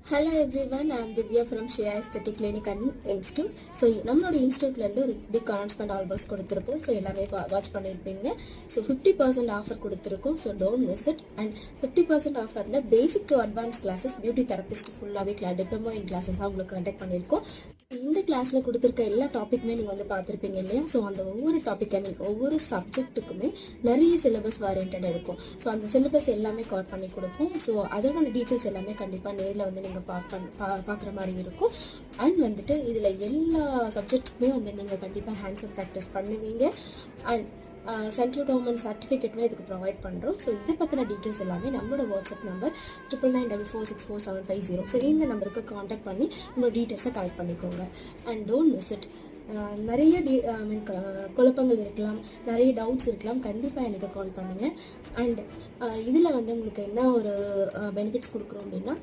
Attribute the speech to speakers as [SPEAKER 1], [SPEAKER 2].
[SPEAKER 1] Hello everyone, I am Divya from Shia Aesthetic Clinic and Institute. So நம்மளோட இன்ஸ்டியூட்லேருந்து ஒரு big announcement ஆல்போஸ் கொடுத்துருப்போம். So எல்லாமே watch பண்ணியிருப்பீங்க. So 50% offer கொடுத்துருக்கோம். So don't miss it. And 50% ஆஃபரில் basic to advance classes beauty therapist ஃபுல்லாகவே diploma in கிளாஸஸாக உங்களுக்கு conduct பண்ணியிருக்கோம். இந்த கிளாஸில் கொடுத்துருக்க எல்லா டாப்பிக்குமே நீங்கள் வந்து பார்த்துருப்பீங்க இல்லையா? ஸோ அந்த ஒவ்வொரு டாபிக் ஒவ்வொரு சப்ஜெக்ட்டுக்குமே நிறைய சிலபஸ் வாரியன்ட் இருக்கும். ஸோ அந்த சிலபஸ் எல்லாமே கவர் பண்ணி கொடுப்போம். ஸோ அதோட டீட்டெயில்ஸ் எல்லாமே கண்டிப்பாக நேரில் வந்து நீங்கள் பார்க்குற மாதிரி இருக்கும். அண்ட் வந்துட்டு இதில் எல்லா சப்ஜெக்ட்டுக்குமே வந்து நீங்கள் கண்டிப்பாக ஹேண்ட்ஸ் ஆன் ப்ராக்டிஸ் பண்ணுவீங்க. அண்ட் சென்ட்ரல் கவர்மெண்ட் சர்டிஃபிகேட்டுமே இதுக்கு ப்ரொவைட் பண்ணுறோம். ஸோ இதை பற்றின டீட்டெயில்ஸ் எல்லாமே நம்மளோட வாட்ஸ்அப் நம்பர் 9994464750. ஸோ இந்த நம்பருக்கு காண்டாக்ட் பண்ணி உங்களோட டீட்டெயில்ஸை கலெக்ட் பண்ணிக்கோங்க. And don't miss it. நிறைய குழப்பங்கள் இருக்கலாம், நிறைய டவுட்ஸ் இருக்கலாம், கண்டிப்பாக எனக்கு கால் பண்ணுங்கள். அண்ட் இதில் வந்து உங்களுக்கு என்ன ஒரு பெனிஃபிட்ஸ் கொடுக்குறோம் அப்படின்னா,